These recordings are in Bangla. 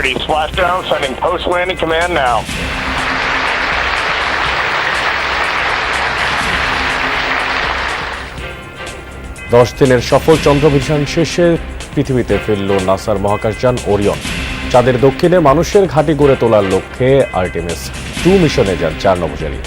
integrity. Splashdown, sending post-landing command now. দশ দিনের সফল চন্দ্রাভিযান শেষে পৃথিবীতে ফিরল নাসার মহাকাশযান ওরিয়ন। চাঁদের দক্ষিণে মানুষের ঘাঁটি গড়ে তোলার লক্ষ্যে আর্টেমিস 2 মিশনে যান 4 নভোচারী।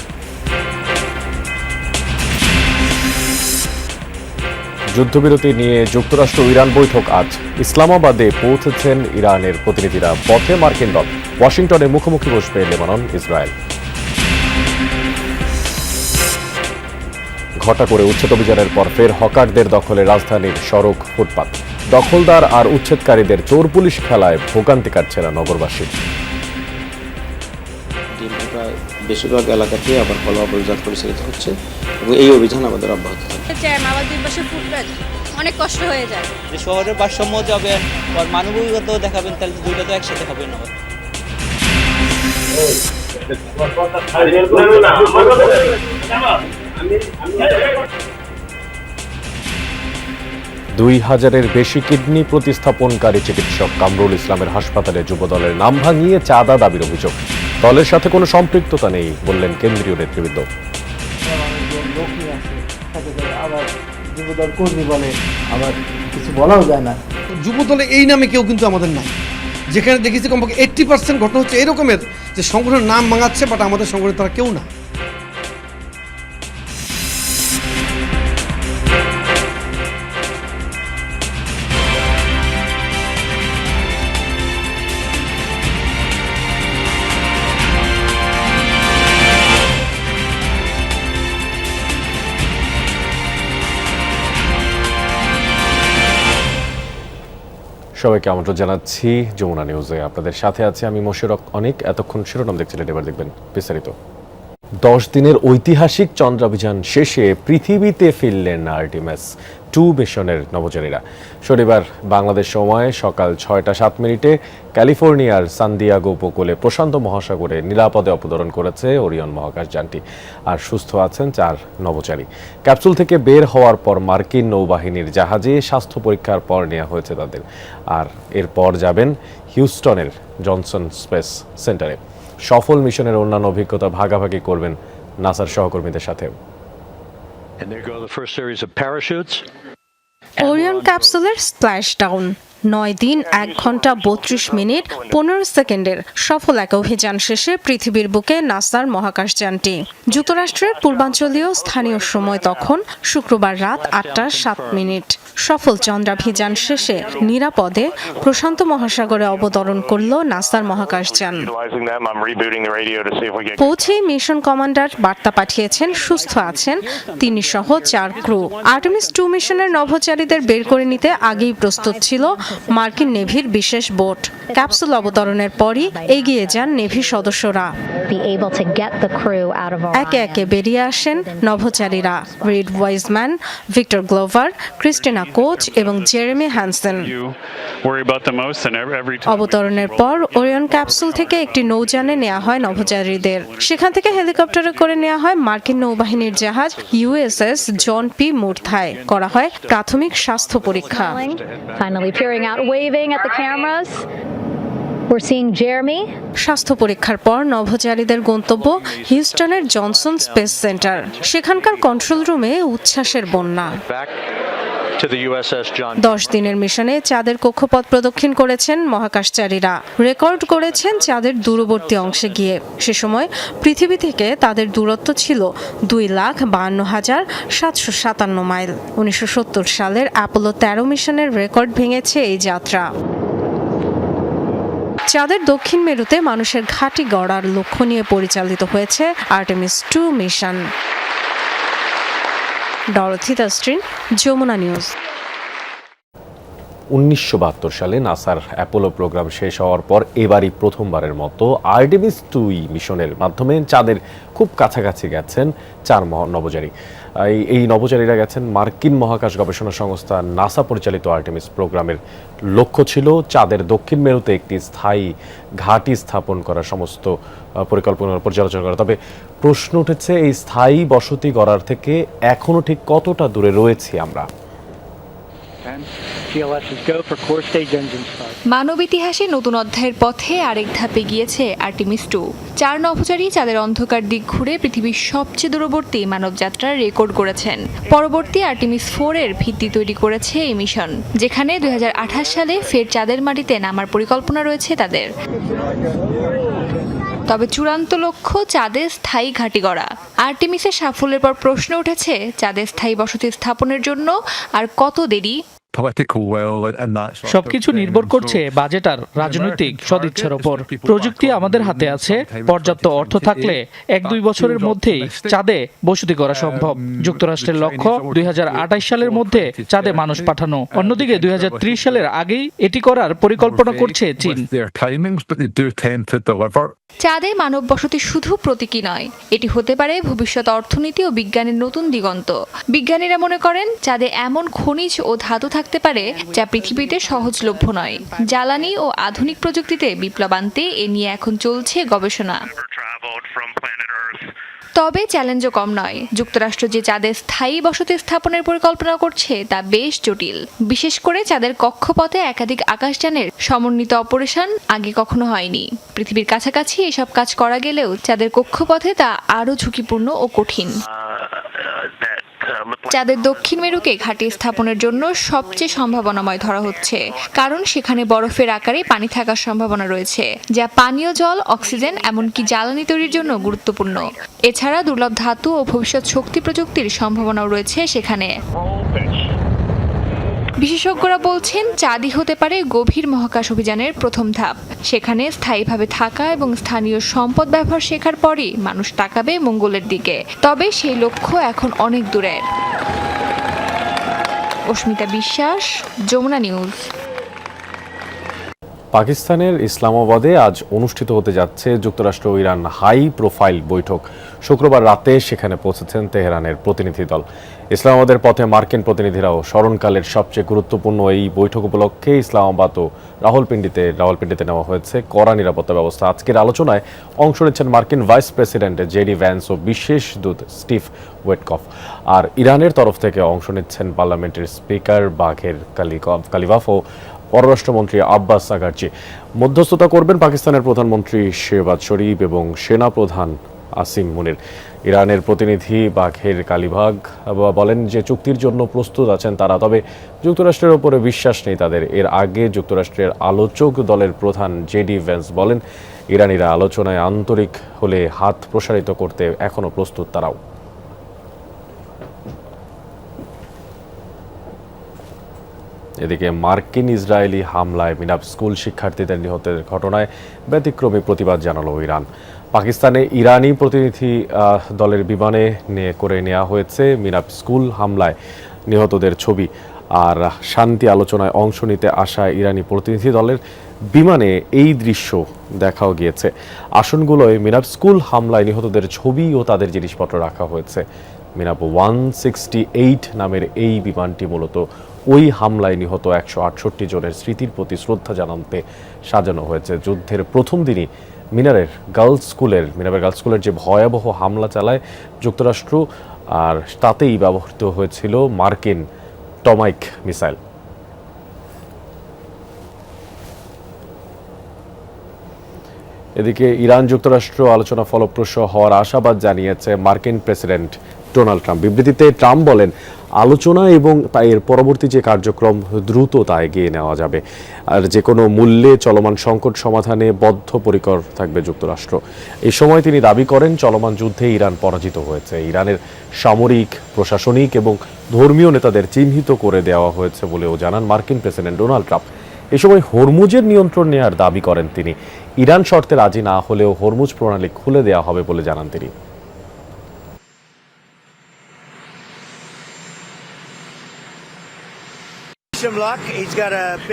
যুদ্ধবিরতি নিয়ে যুক্তরাষ্ট্র ইরান বৈঠক আজ। ইসলামাবাদে পৌঁছেছেন ইরানের প্রতিনিধিরা, পথে মার্কিন দল। ওয়াশিংটনে মুখোমুখি বসবে লেবানন ইসরায়েল। ঘটা করে উচ্ছেদ অভিযানের পর ফের হকারদের দখলে রাজধানীর সড়ক ফুটপাত। দখলদার আর উচ্ছেদকারীদের চোর পুলিশ খেলায় ভোগান্তি কাটছে না নগরবাসী। বেশিরভাগ এলাকাতে আবার ফলোআপ অভিযান পরিচালিত হচ্ছে এবং এই অভিযান আমাদের অব্যাহত থাকবে। আমার দুই পাশে ফুটপাত, অনেক কষ্ট হয়ে যায়। যে শহরের ভারসাম্য যাবেন আর মানবিকতা দেখাবেন, তাহলে দুইটা তো একসাথে হবে না। 2000-এর বেশি কিডনি প্রতিস্থাপনকারী চিকিৎসক কামরুল ইসলামের হাসপাতালে যুবদলের নাম ভাঙিয়ে চাঁদা দাবির অভিযোগ। দলের সাথে কোনো সম্পৃক্ততা নেই বললেন কেন্দ্রীয় নেতৃবৃন্দ। যুবদল কর্মী বলে, আবার কিছু বলাও যায় না। যুবদলে এই নামে কেউ কিন্তু আমাদের নাই। যেখানে দেখেছি কমপক্ষে 80% ঘটনা হচ্ছে এরকমের যে সংগঠনের নাম ভাঙাচ্ছে, বাট আমাদের সংগঠনে তারা কেউ না। সবাইকে আমন্ত্রণ জানাচ্ছি যমুনা নিউজে। আপনাদের সাথে আছে আমি মোশাররফ অনিক। এতক্ষণ শিরোনাম দেখছিলেন, এবার দেখবেন বিস্তারিত। 10 দিনের ঐতিহাসিক চন্দ্রাভিযান শেষে পৃথিবীতে ফিরলেন আর্টেমিস 2 মিশনের নভোচারীরা। শনিবার বাংলাদেশ সময় সকাল 6টা 7 মিনিটে ক্যালিফোর্নিয়ার সান দিয়েগো উপকূলে প্রশান্ত মহাসাগরে নিরাপদে অবতরণ করেছে ওরিয়ন মহাকাশযানটি। আর সুস্থ আছেন 4 নভোচারী। ক্যাপসুল থেকে বের হওয়ার পর মার্কিন নৌবাহিনীর জাহাজে স্বাস্থ্য পরীক্ষার পর নেওয়া হয়েছে তাদের। আর এরপর যাবেন হিউস্টনের জনসন স্পেস সেন্টারে। সফল মিশনের অন্যান্য অভিজ্ঞতা ভাগাভাগি করবেন নাসার সহকর্মীদের সাথে। ওরিয়ন ক্যাপসুলের স্প্ল্যাশ ডাউন 9 দিন 1 ঘন্টা 32 মিনিট 15 সেকেন্ডের সফল এক অভিযান শেষে পৃথিবীর বুকে নাসার মহাকাশযানটি। যুক্তরাষ্ট্রের পূর্বাঞ্চলীয় স্থানীয় সময় তখন শুক্রবার রাত 8টা 7 মিনিট। সফল চন্দ্রাভিযান শেষে নিরাপদে প্রশান্ত মহাসাগরে অবতরণ করল নাসার মহাকাশযান। পৌঁছেই মিশন কমান্ডার বার্তা পাঠিয়েছেন সুস্থ আছেন তিনি সহ 4 ক্রু। আর্টেমিস 2 মিশনের নভোচারীদের বের করে নিতে আগেই প্রস্তুত ছিল মার্কিন নেভির বিশেষ বোট। ক্যাপসুল অবতরণের পরই এগিয়ে যান নেভি সদস্যরা। একে একে বেরিয়ে আসেন নভোচারীরা Reid Wiseman, Victor Glover, Christina Koch এবং জেরেমি হ্যানসেন। অবতরণের পর ওরিয়ন ক্যাপসুল থেকে একটি নৌযানে নেওয়া হয় নভোচারীদের। সেখান থেকে হেলিকপ্টারে করে নেওয়া হয় মার্কিন নৌবাহিনীর জাহাজ USS জন পি মুরথায়। করা হয় প্রাথমিক স্বাস্থ্য পরীক্ষা। স্বাস্থ্য পরীক্ষার পর নভোচারীদের গন্তব্য হিউস্টনের জনসন স্পেস সেন্টার। সেখানকার কন্ট্রোল রুমে উচ্ছ্বাসের বন্যা। 10 দিনের মিশনে চাঁদের কক্ষপথ প্রদক্ষিণ করেছেন মহাকাশচারীরা। রেকর্ড করেছেন চাঁদের দূরবর্তী অংশে গিয়ে। সে সময় পৃথিবী থেকে তাদের দূরত্ব ছিল 2,52,757 মাইল। 1970 সালের অ্যাপোলো 13 মিশনের রেকর্ড ভেঙেছে এই যাত্রা। চাঁদের দক্ষিণ মেরুতে মানুষের ঘাঁটি গড়ার লক্ষ্য নিয়ে পরিচালিত হয়েছে আর্টেমিস 2 মিশন। ডরথি দাস্ট্রিন, যমুনা নিউজ। 1972 সালে নাসার অ্যাপোলো প্রোগ্রাম শেষ হওয়ার পর এবারই প্রথমবারের মতো আর্টেমিস 2 মিশনের মাধ্যমে চাঁদের খুব কাছাকাছি গেছেন 4 নভোচারী। এই নভোচারীরা গেছেন মার্কিন মহাকাশ গবেষণা সংস্থা নাসা পরিচালিত আর্টেমিস প্রোগ্রামের লক্ষ্য ছিল চাঁদের দক্ষিণ মেরুতে একটি স্থায়ী ঘাঁটি স্থাপন করা, সমস্ত পরিকল্পনার পর্যালোচনা করা। তবে প্রশ্ন উঠেছে, এই স্থায়ী বসতি গড়ার থেকে এখনো ঠিক কতটা দূরে রয়েছি আমরা? মানব ইতিহাসে নতুন অধ্যায়ের পথে আরেক ধাপে গিয়েছে আর্টেমিস 2। 4 নভোচারী চাঁদের অন্ধকার দিক ঘুরে পৃথিবীর সবচেয়ে দূরবর্তী মানবযাত্রার রেকর্ড করেছেন। পরবর্তী আর্টেমিস 4 এর ভিত্তি তৈরি করেছে এই মিশন, যেখানে 2028 সালে ফের চাঁদের মাটিতে নামার পরিকল্পনা রয়েছে তাদের। তবে চূড়ান্ত লক্ষ্য চাঁদে স্থায়ী ঘাঁটি গড়া। আর্টেমিসের সাফল্যের পর প্রশ্ন উঠেছে, চাঁদে স্থায়ী বসতি স্থাপনের জন্য আর কত দেরি? সবকিছু নির্ভর করছে বাজেট আর রাজনৈতিক সদিচ্ছার উপর। প্রযুক্তি আমাদের হাতে আছে, পর্যাপ্ত অর্থ থাকলে 1-2 বছরের মধ্যেই চাঁদে বসতি করা সম্ভব। যুক্তরাষ্ট্রের লক্ষ্য 2028 সালের মধ্যে চাঁদে মানুষ পাঠানো। অন্যদিকে 2030 সালের আগেই এটি করার পরিকল্পনা করছে চীন। চাঁদে মানব বসতি শুধু প্রতীকী নয়, এটি হতে পারে ভবিষ্যৎ অর্থনীতি ও বিজ্ঞানের নতুন দিগন্ত। বিজ্ঞানীরা মনে করেন চাঁদে এমন খনিজ ও ধাতু থাকতে পারে যা পৃথিবীতে সহজলভ্য নয়। জ্বালানি ও আধুনিক প্রযুক্তিতে বিপ্লব আনতে এ নিয়ে এখন চলছে গবেষণা। তবে চ্যালেঞ্জও কম নয়। যুক্তরাষ্ট্র যে চাঁদে স্থায়ী বসতি স্থাপনের পরিকল্পনা করছে তা বেশ জটিল। বিশেষ করে চাঁদের কক্ষপথে একাধিক আকাশযানের সমন্বিত অপারেশন আগে কখনো হয়নি। পৃথিবীর কাছাকাছি এসব কাজ করা গেলেও চাঁদের কক্ষপথে তা আরও ঝুঁকিপূর্ণ ও কঠিন। চাঁদের দক্ষিণ মেরুকে ঘাঁটি স্থাপনের জন্য সবচেয়ে সম্ভাবনাময় ধরা হচ্ছে, কারণ সেখানে বরফের আকারে পানি থাকার সম্ভাবনা রয়েছে, যা পানীয় জল, অক্সিজেন এমনকি জ্বালানি তৈরির জন্য গুরুত্বপূর্ণ। এছাড়া দুর্লভ ধাতু ও ভবিষ্যৎ শক্তি প্রযুক্তির সম্ভাবনাও রয়েছে সেখানে। বিশেষজ্ঞরা বলছেন চাঁদই হতে পারে গভীর মহাকাশ অভিযানের প্রথম ধাপ। সেখানে স্থায়ীভাবে থাকা এবং স্থানীয় সম্পদ ব্যবহার শেখার পরই মানুষ তাকাবে মঙ্গলের দিকে। তবে সেই লক্ষ্য এখন অনেক দূরের। অস্মিতা বিশ্বাস, যমুনা নিউজ। পাকিস্তানের ইসলামাবাদে আজ অনুষ্ঠিত হতে যাচ্ছে যুক্তরাষ্ট্র ও ইরান হাই প্রোফাইল বৈঠক। শুক্রবার রাতে সেখানে পৌঁছেছেন তেহরানের প্রতিনিধি দল। ইসলামাবাদের পথে মার্কিন প্রতিনিধিরাও স্মরণকালের সবচেয়ে গুরুত্বপূর্ণ এই বৈঠক উপলক্ষে ইসলামাবাদ ও রাওয়ালপিন্ডিতে নেওয়া হয়েছে কড়া নিরাপত্তা ব্যবস্থা। আজকের আলোচনায় অংশ নিচ্ছেন মার্কিন ভাইস প্রেসিডেন্ট জেডি ভ্যান্স ও বিশেষ দূত স্টিভ ওয়েটকফ। আর ইরানের তরফ থেকে অংশ নিচ্ছেন পার্লামেন্টের স্পিকার বাঘের কালিবাফ ও পররাষ্ট্রমন্ত্রী আব্বাস আগারচি। মধ্যস্থতা করবেন পাকিস্তানের প্রধানমন্ত্রী শেহবাজ শরীফ এবং সেনাপ্রধান আসিম মুনির। ইরানের প্রতিনিধি বাঘের কালিবাগ বলেন যে চুক্তির জন্য প্রস্তুত আছেন তারা, তবে যুক্তরাষ্ট্রের ওপরে বিশ্বাস নেই তাদের। এর আগে যুক্তরাষ্ট্রের আলোচক দলের প্রধান জেডি ভ্যান্স বলেন ইরানিরা আলোচনায় আন্তরিক হলে হাত প্রসারিত করতে এখনও প্রস্তুত তারাও। এদিকে মার্কিন ইসরায়েলি হামলায় মিনাব স্কুল শিক্ষার্থীদের নিহতের ঘটনায় ব্যতিক্রমী প্রতিবাদ জানালো ইরান। পাকিস্তানে ইরানি প্রতিনিধি দলের বিমানে করে নেওয়া হয়েছে মিনাব স্কুল হামলায় নিহতদের ছবি। আর শান্তি আলোচনায় অংশ নিতে আসা ইরানি প্রতিনিধি দলের বিমানে এই দৃশ্য দেখাও গিয়েছে। আসনগুলোয় মিনাব স্কুল হামলায় নিহতদের ছবি ও তাদের জিনিসপত্র রাখা হয়েছে। মিনাব 168 নামের এই বিমানটি মূলত ওই হামলায় নিহত 168 জনের স্মৃতির প্রতি শ্রদ্ধা জানাতে সাজানো হয়েছে। যুদ্ধের প্রথম দিনই মিনাবের গার্লস স্কুলের যে ভয়াবহ হামলা চালায় যুক্তরাষ্ট্র, আর তাতেই ব্যবহৃত হয়েছিল মার্কিন টমাইক মিসাইল। এদিকে ইরান যুক্তরাষ্ট্র আলোচনা ফলপ্রসূ হওয়ার আশাবাদ জানিয়েছে মার্কিন প্রেসিডেন্ট ডোনাল্ড ট্রাম্প। বিবৃতিতে ট্রাম্প বলেন আলোচনা এবং এর পরবর্তী যে কার্যক্রম দ্রুত তা এগিয়ে নেওয়া যাবে, আর যে কোনো মূল্যে চলমান সংকট সমাধানে বদ্ধপরিকর থাকবে যুক্তরাষ্ট্র। এই সময় তিনি দাবি করেন চলমান যুদ্ধে ইরান পরাজিত হয়েছে। ইরানের সামরিক, প্রশাসনিক এবং ধর্মীয় নেতাদের চিহ্নিত করে দেওয়া হয়েছে বলেও জানান মার্কিন প্রেসিডেন্ট ডোনাল্ড ট্রাম্প। এ সময় হরমুজের নিয়ন্ত্রণ নেওয়ার দাবি করেন তিনি। ইরান শর্তে রাজি না হলেও হরমুজ প্রণালী খুলে দেওয়া হবে বলে জানান তিনি।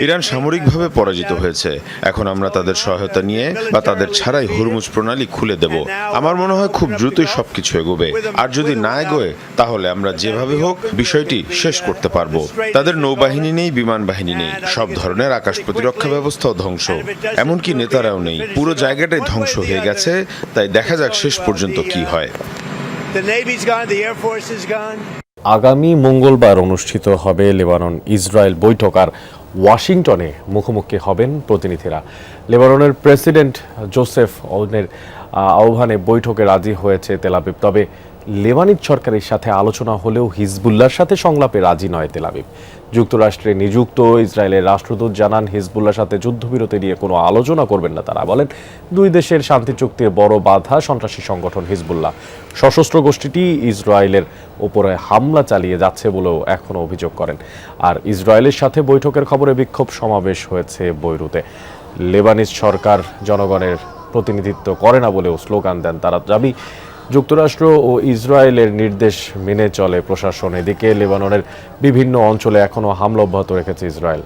ইরান সামরিকভাবে পরাজিত হয়েছে। এখন আমরা তাদের সহায়তা নিয়ে বা তাদের ছাড়াই হরমুজ প্রণালী খুলে দেব। আমার মনে হয় খুব দ্রুতই সবকিছু এগোবে, আর যদি না এগোয় তাহলে আমরা যেভাবে হোক বিষয়টি শেষ করতে পারবো। তাদের নৌবাহিনী নেই, বিমান বাহিনী নেই, সব ধরনের আকাশ প্রতিরক্ষা ব্যবস্থাও ধ্বংস, এমনকি নেতারাও নেই। পুরো জায়গাটাই ধ্বংস হয়ে গেছে। তাই দেখা যাক শেষ পর্যন্ত কি হয়। আগামী মঙ্গলবার অনুষ্ঠিত হবে লেবানন ইসরায়েল বৈঠক, আর ওয়াশিংটনে মুখোমুখি হবেন প্রতিনিধিরা। লেবাননের প্রেসিডেন্ট জোসেফ অউনের আহ্বানে বৈঠকে রাজি হয়েছে তেল আবিব। তবে লেবানিজ সরকারের সাথে আলোচনা হলেও হিজবুল্লাহর সাথে সংলাপে রাজি নয় তেল আবিব। যুক্তরাষ্ট্রে নিযুক্ত ইসরায়েলের রাষ্ট্রদূত জানান, হিজবুল্লাহর সাথে যুদ্ধবিরতি নিয়ে কোনো আলোচনা করবেন না তারা। বলেন, দুই দেশের শান্তি চুক্তির বড় বাধা সন্ত্রাসী সংগঠন হিজবুল্লাহ। সশস্ত্র গোষ্ঠীটি ইসরায়েলের ওপরে হামলা চালিয়ে যাচ্ছে বলেও এখনও অভিযোগ করেন। আর ইসরায়েলের সাথে বৈঠকের খবরে বিক্ষোভ সমাবেশ হয়েছে বৈরুতে। লেবানিজ সরকার জনগণের প্রতিনিধিত্ব করে না বলেও স্লোগান দেন তারা। দাবি, যুক্তরাষ্ট্র ও ইসরায়েলের নির্দেশ মেনে চলে প্রশাসন। এদিকে লেবাননের বিভিন্ন অঞ্চলে এখনও হামলা অব্যাহত রেখেছে ইসরায়েল।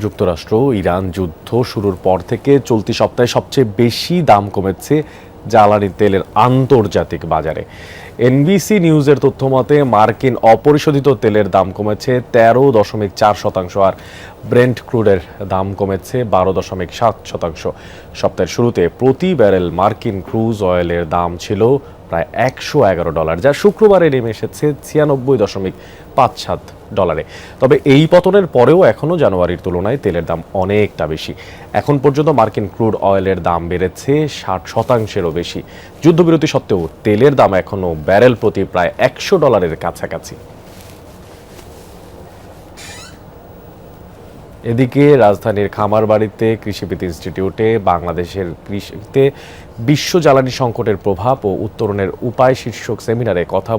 যুক্তরাষ্ট্র ইরান যুদ্ধ শুরুর পর থেকে চলতি সপ্তাহে সবচেয়ে বেশি দাম কমেছে জ্বালানি তেলের আন্তর্জাতিক বাজারে। এনবিসি নিউজের তথ্য মতে মার্কিন অপরিশোধিত তেলের দাম কমেছে 13.4%, আর ব্রেন্ট ক্রুডের দাম কমেছে 12.7%। সপ্তাহের শুরুতে প্রতি ব্যারেল মার্কিন ক্রুজ অয়েলের দাম ছিল প্রায় $111, যা শুক্রবারে নেমে এসেছে $96.57। তবে এই পতনের পরেও এখনও জানুয়ারির তুলনায় তেলের দাম অনেকটা বেশি। এখন পর্যন্ত মার্কিন ক্রুড অয়েলের দাম বেড়েছে 60%-এরও বেশি। যুদ্ধবিরতি সত্ত্বেও তেলের দাম এখনও ব্যারেল প্রতি প্রায় $100 কাছাকাছি। এদিকে রাজধানীর খামারবাড়িতে কৃষিবিদ ইনস্টিটিউটে বাংলাদেশের কৃষিতে বিশ্ব জ্বালানি সংকটের প্রভাব ও উত্তরণের উপায় শীর্ষক সেমিনারে কথা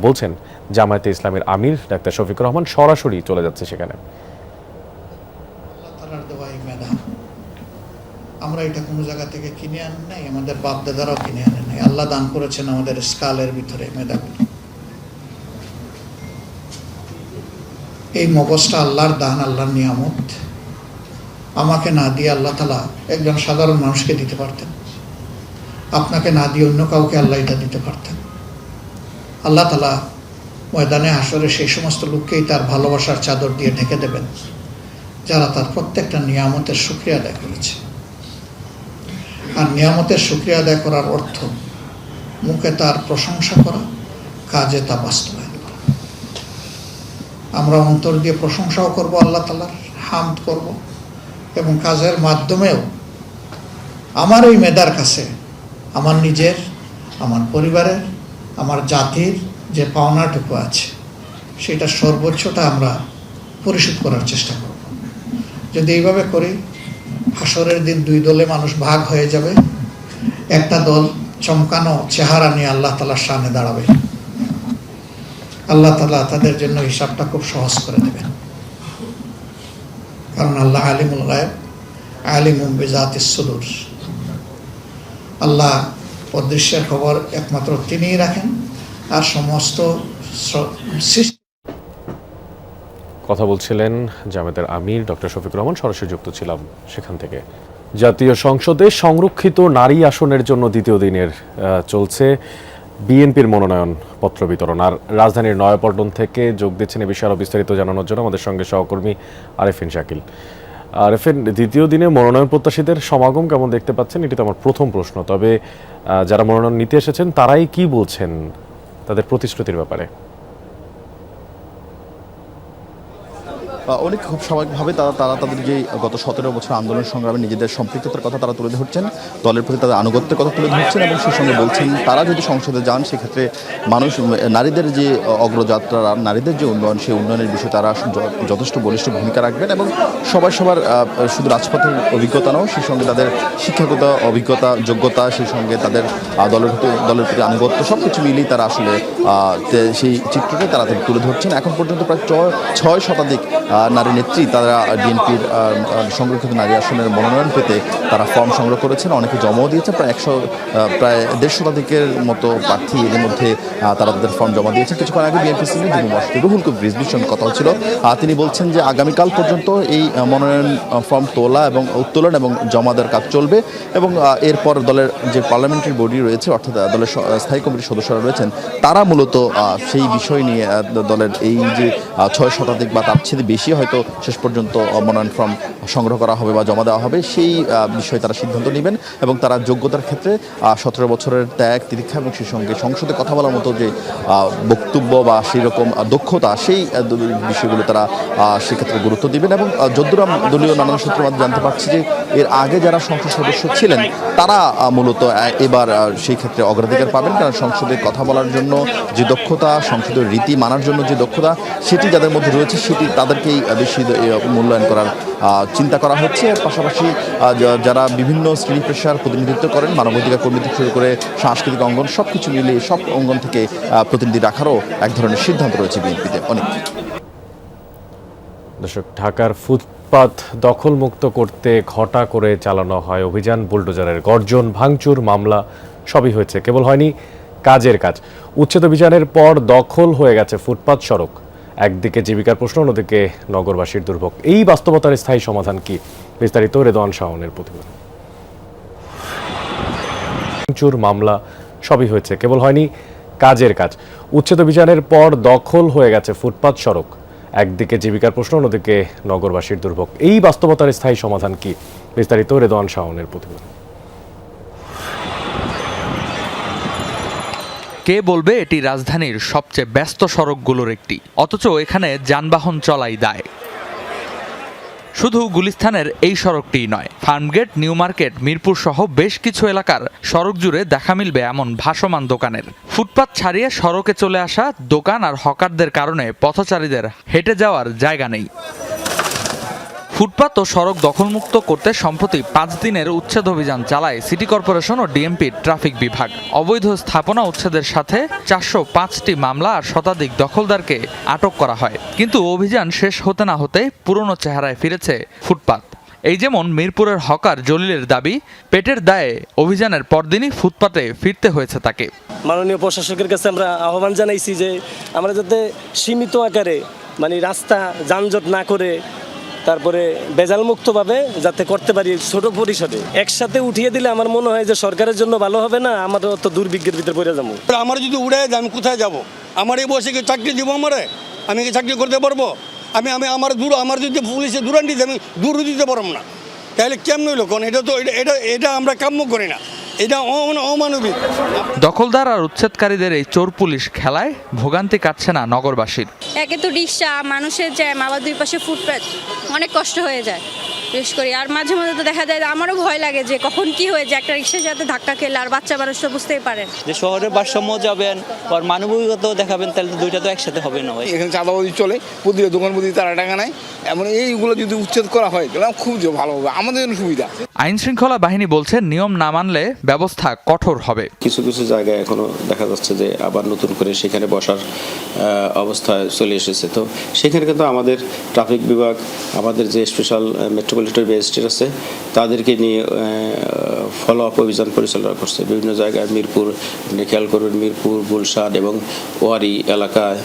বলছেন জামায়াতে ইসলামের আমির ডাক্তার শফিকুর রহমান। সরাসরি চলে যাচ্ছে সেখানে। আমরা এটা কোনো জায়গা থেকে কিনে আনি নাই, আমাদের বাপ দাদারাও কিনে আনে নাই। আল্লাহ দান করেছেন আমাদের স্কালের ভিতরে মেধাগুলো। এই মগজটা আল্লাহর দান, আল্লাহর নিয়ামত। আমাকে না দিয়ে আল্লাহ তাআলা একজন সাধারণ মানুষকে দিতে পারতেন, আপনাকে না দিয়ে অন্য কাউকে আল্লাহ এটা দিতে পারতেন। আল্লাহ তাআলা ময়দানে হাসরে সেই সমস্ত লোককেই তার ভালোবাসার চাদর দিয়ে ঢেকে দেবেন যারা তার প্রত্যেকটা নিয়ামতের শুকরিয়া আদায় করেছে। আর নিয়ামতের শুকরিয়া আদায় করার অর্থ মুখে তার প্রশংসা করা, কাজে তা বাস্তবায়ন করা। আমরা অন্তর দিয়ে প্রশংসাও করব, আল্লাহ তাআলার হামদ করব, এবং কাজের মাধ্যমেও আমার এই মেধার কাছে আমার নিজের, আমার পরিবারের, আমার জাতির যে পাওনাটুকু আছে সেটা সর্বোচ্চটা আমরা পরিশোধ করার চেষ্টা করব। যদি এইভাবে করি, হাসরের দিন দুই দলে মানুষ ভাগ হয়ে যাবে। একটা দল চমকানো চেহারা নিয়ে আল্লাহ তাআলার সামনে দাঁড়াবে। আল্লাহ তাআলা তাদের জন্য হিসাবটা খুব সহজ করে দেবেন, কারণ আল্লাহ আলিমুল গায়ব আলিমুম বিজাতিস সুদূর। আল্লাহ অদৃশ্যের খবর একমাত্র তিনিই রাখেন, আর সমস্ত কথা বলছিলেন জামায়াতের আমির ডক্টর শফিকুর রহমান। সরাসরি যুক্ত ছিলাম সেখান থেকে। জাতীয় সংসদে সংরক্ষিত নারী আসনের জন্য দ্বিতীয় দিনের চলছে বিএনপির মনোনয়ন পত্র বিতরণ। আর রাজধানীর নয়াপল্টন থেকে যোগ দিচ্ছেন এ বিষয়ে আরও বিস্তারিত জানানোর জন্য আমাদের সঙ্গে সহকর্মী আরেফিন শাকিল। আরেফিন, দ্বিতীয় দিনে মনোনয়ন প্রত্যাশীদের সমাগম কেমন দেখতে পাচ্ছেন? এটি তো আমার প্রথম প্রশ্ন। তবে যারা মনোনয়ন নিতে এসেছেন তারাই কি বলছেন তাদের প্রতিশ্রুতির ব্যাপারে? অনেক খুব স্বাভাবিকভাবে তারা তাদের যে গত 17 বছর আন্দোলন সংগ্রামে নিজেদের সম্পৃক্ততার কথা তারা তুলে ধরছেন, দলের প্রতি তাদের আনুগত্যের কথা তুলে ধরছেন, এবং সেই সঙ্গে বলছেন তারা যদি সংসদে যান সেক্ষেত্রে মানুষ, নারীদের যে অগ্রযাত্রা, নারীদের যে উন্নয়ন, সেই উন্নয়নের বিষয়ে তারা যথেষ্ট বলিষ্ঠ ভূমিকা রাখবেন, এবং সবার শুধু রাজপথের অভিজ্ঞতা নয়, সেই সঙ্গে তাদের শিক্ষাগত অভিজ্ঞতা, যোগ্যতা, সেই সঙ্গে তাদের দলের প্রতি আনুগত্য, সব কিছু মিলিয়ে তারা আসলে সেই চিত্রটাই তারা তুলে ধরছেন। এখন পর্যন্ত প্রায় 6 শতাধিক নারী নেত্রী তারা বিএনপির সংরক্ষিত নারী আসনের মনোনয়ন পেতে তারা ফর্ম সংগ্রহ করেছেন, অনেকে জমাও দিয়েছে। প্রায় 150 শতাধিকের মতো প্রার্থী এদের মধ্যে তারা তাদের ফর্ম জমা দিয়েছেন। কিছুক্ষণ আগে বিএনপি সিনিয়র যুগ্ম মহাসচিব রুহুল কবির রিজভীর সঙ্গে কথা হচ্ছিল। তিনি বলছেন যে আগামীকাল পর্যন্ত এই মনোনয়ন ফর্ম তোলা এবং উত্তোলন এবং জমা দেওয়ার কাজ চলবে, এবং এরপর দলের যে পার্লামেন্টারি বডি রয়েছে, অর্থাৎ দলের স্থায়ী কমিটির সদস্যরা রয়েছেন, তারা মূলত সেই বিষয় নিয়ে দলের এই যে 6 শতাধিক বা তার চেয়ে বেশি পিছিয়ে হয়তো শেষ পর্যন্ত মনোনয়ন ফর্ম সংগ্রহ করা হবে বা জমা দেওয়া হবে সেই বিষয়ে তারা সিদ্ধান্ত নেবেন এবং তারা যোগ্যতার ক্ষেত্রে 17 বছরের ত্যাগ তিতিক্ষা এবং সেই সঙ্গে সংসদে কথা বলার মতো যে বক্তব্য বা সেই রকম দক্ষতা সেই বিষয়গুলো তারা সেক্ষেত্রে গুরুত্ব দিবেন। এবং যদ্দূর দলীয় নানান সূত্র মাধ্যমে জানতে পারছি যে এর আগে যারা সংসদ সদস্য ছিলেন তারা মূলত এবার সেই ক্ষেত্রে অগ্রাধিকার পাবেন, কারণ সংসদে কথা বলার জন্য যে দক্ষতা, সংসদের রীতি মানার জন্য যে দক্ষতা সেটি যাদের মধ্যে রয়েছে সেটি তাদেরকেই বেশি মূল্যায়ন করার চিন্তা করা হচ্ছে। এর পাশাপাশি যারা বিভিন্ন শ্রেণী পেশার প্রতিনিধিত্ব করেন, মানবাধিকার কর্মী থেকে শুরু করে সাংস্কৃতিক অঙ্গন সব কিছু মিলিয়ে সব অঙ্গন থেকে প্রতিনিধি রাখারও এক ধরনের সিদ্ধান্ত রয়েছে বিএনপিতে। অনেক দর্শক, ঢাকার ফুটপাত দখলমুক্ত করতে ঘটা করে চালানো হয় অভিযান, বুলডোজারের গর্জন, ভাঙচুর, মামলা সবই হয়েছে, কেবল হয়নি কাজের কাজ। উচ্ছেদ অভিযানের পর দখল হয়ে গেছে ফুটপাত, সড়ক। একদিকে জীবিকার প্রশ্ন, অন্যদিকে নগরবাসীর দুর্ভোগ। এই বাস্তবতার স্থায়ী সমাধান কি? বিস্তারিত রেদওয়ান শাওনের প্রতিবেদন। ভাঙচুর, মামলা সবই হয়েছে, কেবল হয়নি কাজের কাজ। উচ্ছেদ অভিযানের পর দখল হয়ে গেছে ফুটপাত, সড়ক। একদিকে জীবিকার প্রশ্ন, অন্যদিকে নগরবাসীর দুর্ভোগ। এই বাস্তবতার স্থায়ী সমাধান কি? বিস্তারিত রেদওয়ান শাওনের প্রতিবেদন। কে বলবে এটি রাজধানীর সবচেয়ে ব্যস্ত সড়কগুলোর একটি, অথচ এখানে যানবাহন চলাই দায়। শুধু গুলিস্তানের এই সড়কটিই নয়, ফার্মগেট, নিউ মার্কেট, মিরপুর সহ বেশ কিছু এলাকার সড়ক জুড়ে দেখা মিলবে এমন ভাসমান দোকানের। ফুটপাত ছাড়িয়ে সড়কে চলে আসা দোকান আর হকারদের কারণে পথচারীদের হেঁটে যাওয়ার জায়গা নেই। ফুটপাত ও সড়ক দখলমুক্ত করতে সম্প্রতি 5 দিনের উচ্ছেদ অভিযান চালায় সিটি কর্পোরেশন ও ডিএমপির ট্রাফিক বিভাগ। অবৈধ স্থাপনা উচ্ছেদের সাথে 405টি মামলা আর শতাধিক দখলদারকে আটক করা হয়। কিন্তু অভিযান শেষ হতে না হতে পুরনো চেহারায় ফিরেছে ফুটপাত। এই যেমন মিরপুরের হকার জলিলের দাবি, পেটের দায়ে অভিযানের পরদিনই ফুটপাতে ফিরতে হয়েছে তাকে। মাননীয় প্রশাসকের কাছে আমরা আহ্বান জানাইছি যে আমরা যাতে সীমিত আকারে রাস্তা যানজট না করে তারপরে বেজাল মুক্তভাবে যাতে করতে পারি ছোট পরিসরে। একসাথে উঠিয়ে দিলে আমার মনে হয় যে সরকারের জন্য ভালো হবে না, আমার অত দুর্ভিক্ষের ভিতরে পড়ে যাবো। আমার যদি উড়ে যায় আমি কোথায় যাব? আমার এই বয়সে কি চাকরি দিব? আমি কি চাকরি করতে পারবো? আমার যদি পুলিশে দূরান দিতে আমি দূর দিতে পারবো না, তাহলে কেমন হইলো? কারণ এটা আমরা কাম্য করি না, এটা অমানবিক। দখলদার আর উচ্ছেদকারীদের এই চোর পুলিশ খেলায় ভোগান্তি কাটছে না নগরবাসীর। একে তো রিক্সা, মানুষের জ্যাম, আবার দুই পাশে ফুটপাত, অনেক কষ্ট হয়ে যায় বিশেষ করে। আর মাঝে মাঝে তো দেখা যায় আমারও ভয় লাগে যে কখন কি হয়ে যায়, একটা রিক্সার সাথে ধাক্কা খেলে। আর বাচ্চা মানুষ তো বুঝতেই পারেন যে শহরে ভারসাম্য যাবেন আর মানবিকতা দেখাবেন, তাহলে তো দুইটা তো একসাথে হবে না। এখানে চাঁদাবাজি চলে, প্রতিটা দোকান প্রতি তারা টাকা নেয়, এমন এইগুলো যদি উচ্ছেদ করা হয় তাহলে খুব ভালো হবে, আমাদের জন্য সুবিধা। আইন শৃঙ্খলা বাহিনী বলছে নিয়ম না মানলে ব্যবস্থা কঠোর হবে। কিছু কিছু জায়গায় এখনো দেখা যাচ্ছে যে আবার নতুন করে সেখানে বসার অবস্থায় চলে এসেছে। তো সেখানে কিন্তু আমাদের ট্রাফিক বিভাগ, আমাদের যে স্পেশাল মেট্রোপলিটন ম্যাজিস্ট্রেট আছে তাদেরকে নিয়ে ফলো আপ অভিযান পরিচালনা করছে বিভিন্ন জায়গায়। মিরপুর খেয়াল করবেন, মিরপুর, গুলশান এবং ওয়ারি এলাকায়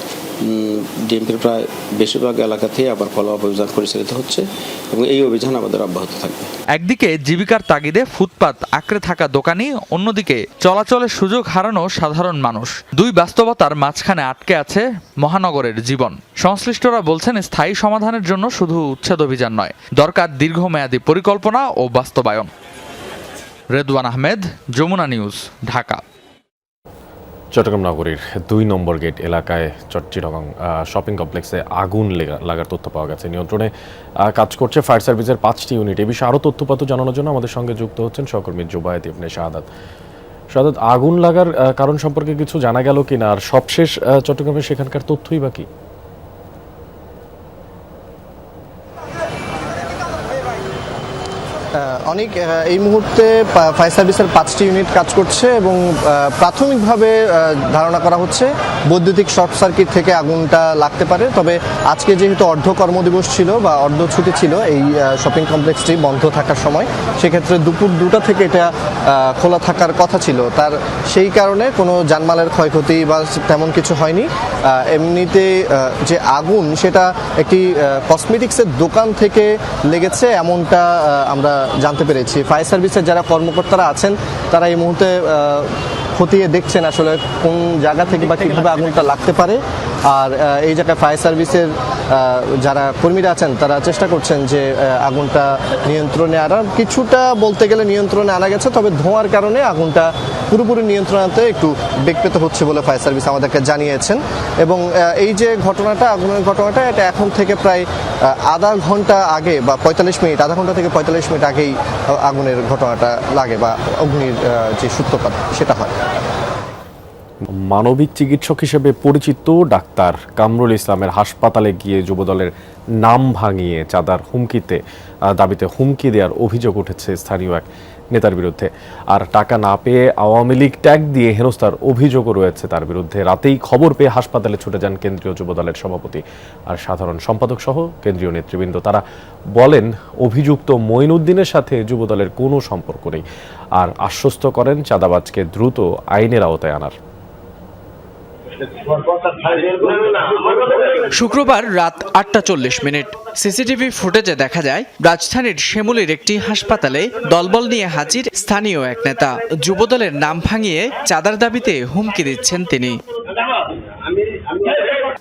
ডিএমপির প্রায় বেশিরভাগ এলাকাতেই আবার ফলো আপ অভিযান পরিচালিত হচ্ছে এবং এই অভিযান আমাদের অব্যাহত থাকবে। একদিকে জীবিকার তাগিদে ফুটপাত আঁকড়ে থাকা দোকানি, অন্যদিকে চলাচলের সুযোগ হারানো সাধারণ মানুষ। দুই বাস্তবতার মাঝখানে আটকে আছে মহানগরের জীবন। সংশ্লিষ্টরা বলছেন স্থায়ী সমাধানের জন্য শুধু উচ্ছেদ অভিযান নয়, দরকার দীর্ঘমেয়াদী পরিকল্পনা ও বাস্তবায়ন। রেদওয়ান আহমেদ, যমুনা নিউজ, ঢাকা। চট্টগ্রাম নগরীর 2 নম্বর গেট এলাকায় চিটাগং শপিং কমপ্লেক্সে আগুন লাগার তথ্য পাওয়া গেছে। নিয়ন্ত্রণে কাজ করছে ফায়ার সার্ভিসের 5টি ইউনিট। এ বিষয়ে আরও তথ্যপাত্র জানানোর জন্য আমাদের সঙ্গে যুক্ত হচ্ছেন সহকর্মী জুবায়েত ইবনে শাহাদাত। শাহাদাত, আগুন লাগার কারণ সম্পর্কে কিছু জানা গেল কিনা, আর সবশেষ চট্টগ্রামের সেখানকার তথ্যই বা কি? অনেক এই মুহূর্তে ফায়ার সার্ভিসের 5টি ইউনিট কাজ করছে এবং প্রাথমিকভাবে ধারণা করা হচ্ছে বৈদ্যুতিক শর্ট সার্কিট থেকে আগুনটা লাগতে পারে। তবে আজকে যেহেতু অর্ধ কর্মদিবস ছিল বা অর্ধ ছুটি ছিল এই শপিং কমপ্লেক্সটি বন্ধ থাকার সময়, সেক্ষেত্রে দুপুর 2টা থেকে এটা খোলা থাকার কথা ছিল। তার সেই কারণে কোনো জানমালের ক্ষয়ক্ষতি বা তেমন কিছু হয়নি। এমনিতে যে আগুন সেটা একটি কসমেটিক্সের দোকান থেকে লেগেছে এমনটা আমরা জানতে পেরেছি। ফায়ার সার্ভিসের যারা কর্মকর্তারা আছেন তারা এই মুহূর্তে খতিয়ে দেখছেন আসলে কোন জায়গা থেকে বা কীভাবে আগুনটা লাগতে পারে। আর এই জায়গায় ফায়ার সার্ভিসের যারা কর্মীরা আছেন তারা চেষ্টা করছেন যে আগুনটা নিয়ন্ত্রণে আনা, কিছুটা বলতে গেলে নিয়ন্ত্রণে আনা গেছে, তবে ধোঁয়ার কারণে আগুনটা পুরোপুরি নিয়ন্ত্রণে আনতে একটু বেগ পেতে হচ্ছে বলে ফায়ার সার্ভিস আমাদেরকে জানিয়েছেন। এবং এই যে ঘটনাটা, আগুনের ঘটনাটা, এটা এখন থেকে প্রায় আধা ঘন্টা আগে বা 45 মিনিট, আধা ঘন্টা থেকে 45 মিনিট আগেই আগুনের ঘটনাটা লাগে বা অগ্নির যে সূত্রপাত সেটা হয়। মানবিক চিকিৎসক হিসেবে পরিচিত ডাক্তার কামরুল ইসলামের হাসপাতালে গিয়ে যুবদলের নাম ভাঙিয়ে চাঁদার দাবিতে হুমকি দেওয়ার অভিযোগ উঠেছে স্থানীয় এক নেতার বিরুদ্ধে। আর টাকা না পেয়ে আওয়ামী লীগ ট্যাগ দিয়ে হেনস্থার অভিযোগও রয়েছে তার বিরুদ্ধে। রাতেই খবর পেয়ে হাসপাতালে ছুটে যান কেন্দ্রীয় যুবদলের সভাপতি আর সাধারণ সম্পাদক সহ কেন্দ্রীয় নেতৃবৃন্দ। তারা বলেন অভিযুক্ত মঈনুদ্দিনের সাথে যুবদলের কোনো সম্পর্ক নেই, আর আশ্বস্ত করেন চাঁদাবাজকে দ্রুত আইনের আওতায় আনার। শুক্রবার রাত 8:40 সিসিটিভি ফুটেজে দেখা যায় রাজধানীর শ্যামলীর একটি হাসপাতালে দলবল নিয়ে হাজির স্থানীয় এক নেতা। যুবদলের নাম ভাঙিয়ে চাঁদার দাবিতে হুমকি দিচ্ছেন তিনি।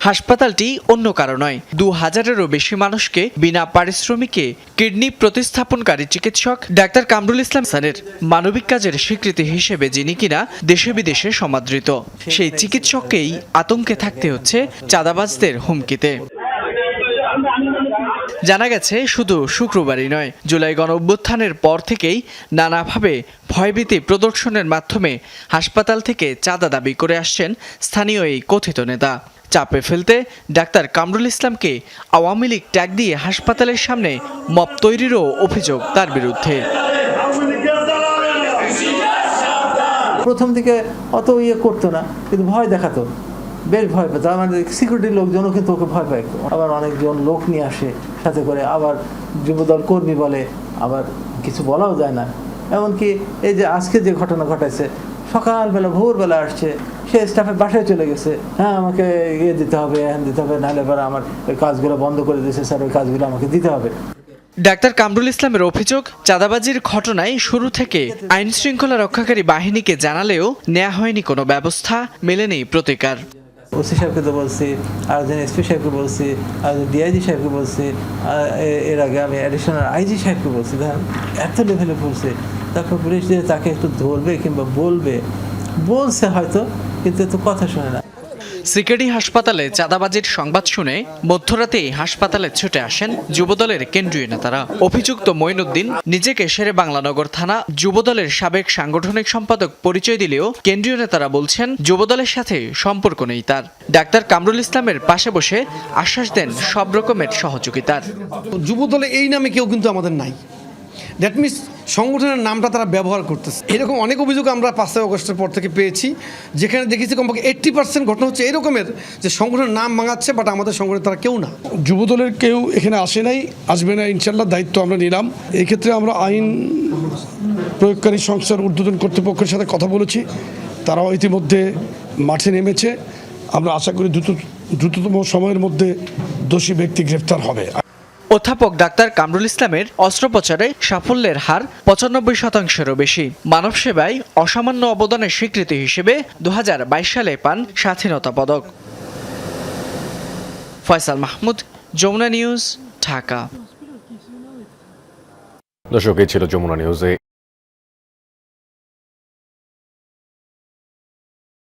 হাসপাতালটি অন্য কারো নয়, 2000-এরও বেশি মানুষকে বিনা পারিশ্রমিকে কিডনি প্রতিস্থাপনকারী চিকিৎসক ডাক্তার কামরুল ইসলাম সানের মানবিক কাজের স্বীকৃতি হিসেবে যিনি কিনা দেশে বিদেশে সমাদৃত, সেই চিকিৎসককেই আতঙ্কে থাকতে হচ্ছে চাঁদাবাজদের হুমকিতে। জানা গেছে শুধু শুক্রবারই নয়, জুলাই গণঅভ্যুত্থানের পর থেকেই নানাভাবে ভয়ভীতি প্রদর্শনের মাধ্যমে হাসপাতাল থেকে চাঁদা দাবি করে আসছেন স্থানীয় এই কথিত নেতা। চাপে ফেলতে ডাক্তার কামরুল ইসলামকে আওয়ামী লীগ ট্যাগ দিয়ে হাসপাতালের সামনে মব তৈরিরও অভিযোগ তার বিরুদ্ধে। প্রথম দিকে অত করতো না, কিন্তু ভয় দেখাতো, বেশ ভয় পেত। আমাদের সিকিউরিটির লোকজনও কিন্তু ওকে ভয় পায়। আবার অনেকজন লোক নিয়ে আসে সাথে করে, আবার যুবদল কর্মী বলে, আবার কিছু বলাও যায় না। এমনকি এই যে আজকে যে ঘটনা ঘটাইছে, সকালবেলা ভোরবেলা আসছে, সে স্টাফের বাসায় চলে গেছে, হ্যাঁ আমাকে দিতে হবে, দিতে হবে, নাহলে এবার আমার ওই কাজগুলো বন্ধ করে দিয়েছে স্যার, ওই কাজগুলো আমাকে দিতে হবে। ডাক্তার কামরুল ইসলামের অভিযোগ, চাঁদাবাজির ঘটনায় শুরু থেকে আইন শৃঙ্খলা রক্ষাকারী বাহিনীকে জানালেও নেওয়া হয়নি কোনো ব্যবস্থা, মেলেনি প্রতিকার। ওসি সাহেবকে তো বলছি, আরেকজন এসপি সাহেবকে বলছি, আরেকজন ডিআইজি সাহেবকে বলছি, এর আগে আমি অ্যাডিশনাল আইজি সাহেবকে বলছি, এত লেভেলে বলছে। তারপর পুলিশ দিয়ে তাকে একটু ধরবে কিংবা বলছে হয়তো, কিন্তু এত কথা শোনে না। সিকেডি হাসপাতালে চাঁদাবাজির সংবাদ শুনে মধ্যরাতেই হাসপাতালে ছুটে আসেন যুবদলের কেন্দ্রীয় নেতারা। অভিযুক্ত মঈনুদ্দিন নিজেকে শেরে বাংলানগর থানা যুবদলের সাবেক সাংগঠনিক সম্পাদক পরিচয় দিলেও কেন্দ্রীয় নেতারা বলছেন যুবদলের সাথে সম্পর্ক নেই তার। ডাক্তার কামরুল ইসলামের পাশে বসে আশ্বাস দেন সব রকমের সহযোগিতার। যুবদলে এই নামে কেউ কিন্তু আমাদের নাই, দ্যাট মিনস সংগঠনের নামটা তারা ব্যবহার করতেছে। এরকম অনেক অভিযোগ আমরা 5 আগস্টের পর থেকে পেয়েছি, যেখানে দেখেছি কমপক্ষে 80% ঘটনা হচ্ছে এরকমের যে সংগঠনের নাম ভাঙাচ্ছে, বাট আমাদের সংগঠনের তারা কেউ না। যুবদলের কেউ এখানে আসে নাই, আসবে না ইনশাল্লাহ, দায়িত্ব আমরা নিলাম। এই ক্ষেত্রে আমরা আইন প্রয়োগকারী সংস্থার ঊর্ধ্বতন কর্তৃপক্ষের সাথে কথা বলেছি, তারাও ইতিমধ্যে মাঠে নেমেছে। আমরা আশা করি দ্রুততম সময়ের মধ্যে দোষী ব্যক্তি গ্রেফতার হবে। অধ্যাপক ডাক্তার কামরুল ইসলামের অস্ত্রোপচারে সাফল্যের হার 95%-এরও বেশি। মানব সেবায় অসামান্য অবদানের স্বীকৃতি হিসেবে 2022 সালে পান স্বাধীনতা পদক। ফয়সাল মাহমুদ, যমুনা নিউজ, ঢাকা। দর্শক, এই ছিল যমুনা নিউজে